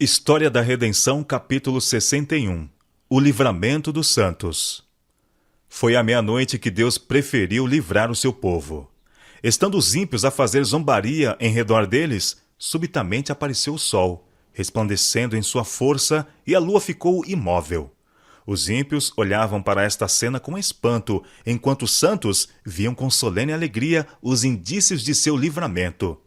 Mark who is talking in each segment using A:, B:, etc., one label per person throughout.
A: História da Redenção, capítulo 61. O livramento dos santos. Foi à meia-noite que Deus preferiu livrar o seu povo. Estando os ímpios a fazer zombaria em redor deles, subitamente apareceu o sol, resplandecendo em sua força, e a lua ficou imóvel. Os ímpios olhavam para esta cena com espanto, enquanto os santos viam com solene alegria os indícios de seu livramento.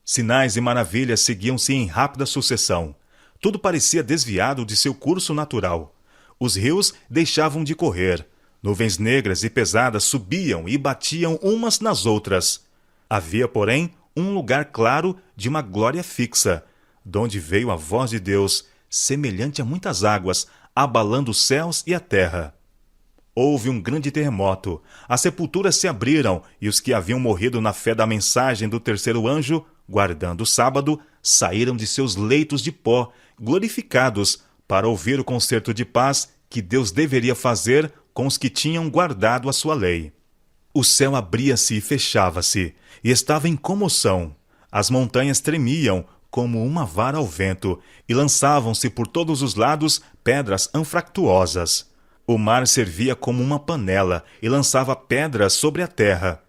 A: Sinais e maravilhas seguiam-se em rápida sucessão. Tudo parecia desviado de seu curso natural. Os rios deixavam de correr. Nuvens negras e pesadas subiam e batiam umas nas outras. Havia, porém, um lugar claro de uma glória fixa, donde veio a voz de Deus, semelhante a muitas águas, abalando os céus e a terra. Houve um grande terremoto. As sepulturas se abriram, e os que haviam morrido na fé da mensagem do terceiro anjo, guardando o sábado, saíram de seus leitos de pó, glorificados, para ouvir o concerto de paz que Deus deveria fazer com os que tinham guardado a sua lei. O céu abria-se e fechava-se, e estava em comoção. As montanhas tremiam como uma vara ao vento, e lançavam-se por todos os lados pedras anfractuosas. O mar servia como uma panela, e lançava pedras sobre a terra.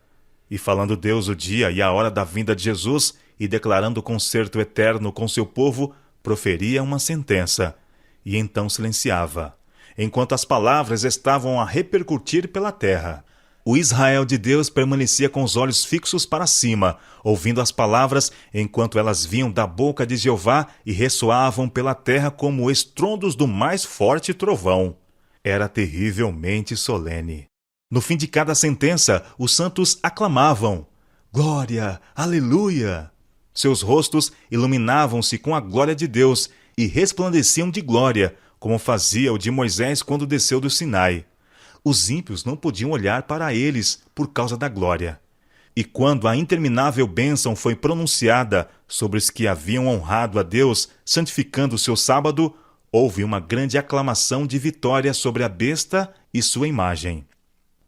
A: E falando Deus o dia e a hora da vinda de Jesus, e declarando o concerto eterno com seu povo, proferia uma sentença, e então silenciava, enquanto as palavras estavam a repercutir pela terra. O Israel de Deus permanecia com os olhos fixos para cima, ouvindo as palavras, enquanto elas vinham da boca de Jeová e ressoavam pela terra como estrondos do mais forte trovão. Era terrivelmente solene. No fim de cada sentença, os santos aclamavam: Glória! Aleluia! Seus rostos iluminavam-se com a glória de Deus e resplandeciam de glória, como fazia o de Moisés quando desceu do Sinai. Os ímpios não podiam olhar para eles por causa da glória. E quando a interminável bênção foi pronunciada sobre os que haviam honrado a Deus, santificando o seu sábado, houve uma grande aclamação de vitória sobre a besta e sua imagem.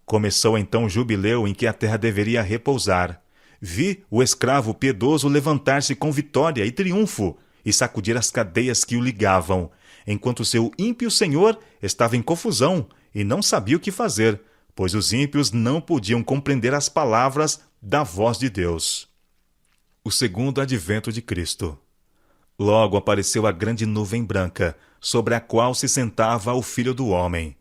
A: Começou então o jubileu em que a terra deveria repousar. Vi o escravo piedoso levantar-se com vitória e triunfo e sacudir as cadeias que o ligavam, enquanto seu ímpio senhor estava em confusão e não sabia o que fazer, pois os ímpios não podiam compreender as palavras da voz de Deus. O segundo advento de Cristo. Logo apareceu a grande nuvem branca, sobre a qual se sentava o Filho do Homem.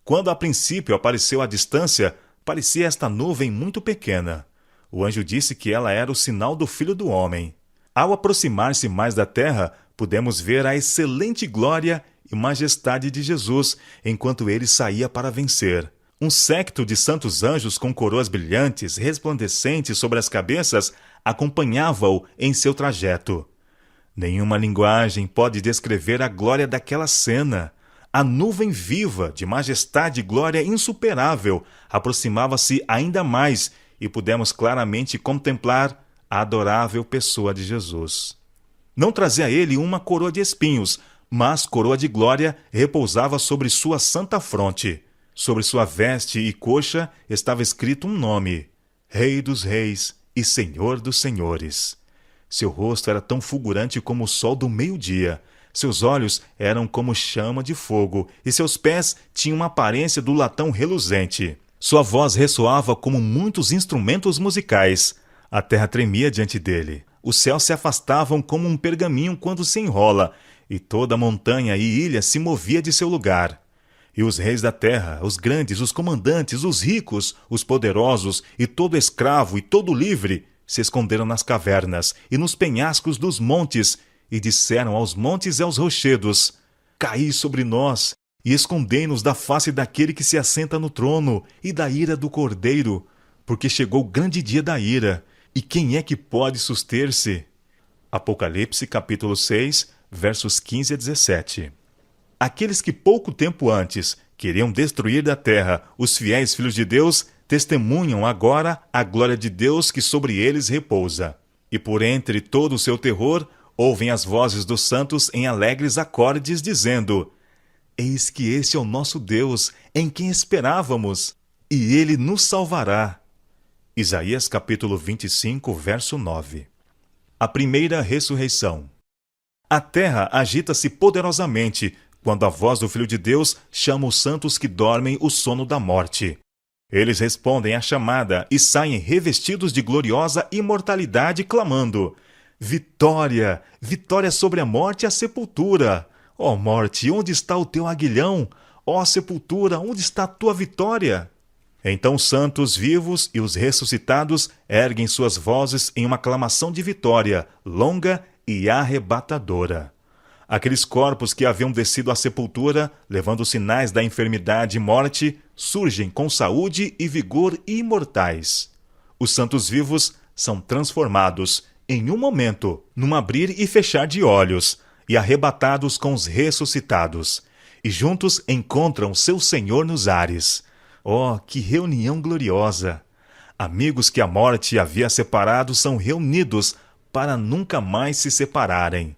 A: Quando a princípio apareceu à distância, parecia esta nuvem muito pequena. O anjo disse que ela era o sinal do Filho do Homem. Ao aproximar-se mais da terra, pudemos ver a excelente glória e majestade de Jesus, enquanto ele saía para vencer. Um séquito de santos anjos com coroas brilhantes, resplandecentes sobre as cabeças, acompanhava-o em seu trajeto. Nenhuma linguagem pode descrever a glória daquela cena. A nuvem viva, de majestade e glória insuperável, aproximava-se ainda mais e pudemos claramente contemplar a adorável pessoa de Jesus. Não trazia ele uma coroa de espinhos, mas coroa de glória repousava sobre sua santa fronte. Sobre sua veste e coxa estava escrito um nome: Rei dos Reis e Senhor dos Senhores. Seu rosto era tão fulgurante como o sol do meio-dia. Seus olhos eram como chama de fogo, e seus pés tinham uma aparência do latão reluzente. Sua voz ressoava como muitos instrumentos musicais. A terra tremia diante dele. Os céus se afastavam como um pergaminho quando se enrola, e toda montanha e ilha se movia de seu lugar. E os reis da terra, os grandes, os comandantes, os ricos, os poderosos, e todo escravo e todo livre, se esconderam nas cavernas e nos penhascos dos montes, e disseram aos montes e aos rochedos: Caí sobre nós, e escondei-nos da face daquele que se assenta no trono, e da ira do Cordeiro, porque chegou o grande dia da ira, e quem é que pode suster-se? Apocalipse capítulo 6, versos 15 a 17. Aqueles que pouco tempo antes queriam destruir da terra os fiéis filhos de Deus, testemunham agora a glória de Deus que sobre eles repousa. E por entre todo o seu terror, ouvem as vozes dos santos em alegres acordes, dizendo: Eis que este é o nosso Deus, em quem esperávamos, e ele nos salvará. Isaías capítulo 25, verso 9. A primeira ressurreição. A terra agita-se poderosamente quando a voz do Filho de Deus chama os santos que dormem o sono da morte. Eles respondem à chamada e saem revestidos de gloriosa imortalidade, clamando: Vitória! Vitória sobre a morte e a sepultura! Ó morte, onde está o teu aguilhão? Ó sepultura, onde está a tua vitória? Então os santos vivos e os ressuscitados erguem suas vozes em uma aclamação de vitória, longa e arrebatadora. Aqueles corpos que haviam descido à sepultura, levando sinais da enfermidade e morte, surgem com saúde e vigor imortais. Os santos vivos são transformados, em um momento, num abrir e fechar de olhos, e arrebatados com os ressuscitados, e juntos encontram seu Senhor nos ares. Oh, que reunião gloriosa! Amigos que a morte havia separado são reunidos para nunca mais se separarem.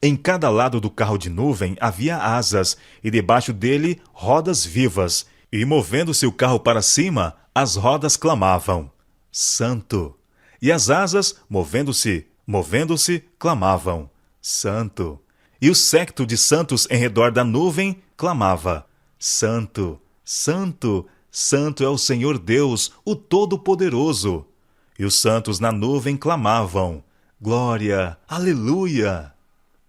A: Em cada lado do carro de nuvem havia asas, e debaixo dele rodas vivas, e movendo-se o carro para cima, as rodas clamavam: Santo! E as asas, movendo-se, clamavam: Santo! E o séquito de santos em redor da nuvem clamava: Santo! Santo! Santo é o Senhor Deus, o Todo-Poderoso! E os santos na nuvem clamavam: Glória! Aleluia!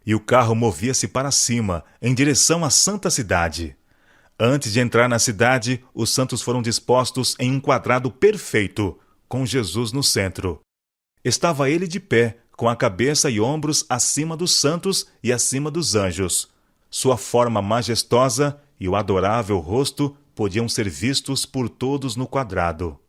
A: E o carro movia-se para cima, em direção à santa cidade. Antes de entrar na cidade, os santos foram dispostos em um quadrado perfeito, com Jesus no centro. Estava ele de pé, com a cabeça e ombros acima dos santos e acima dos anjos. Sua forma majestosa e o adorável rosto podiam ser vistos por todos no quadrado.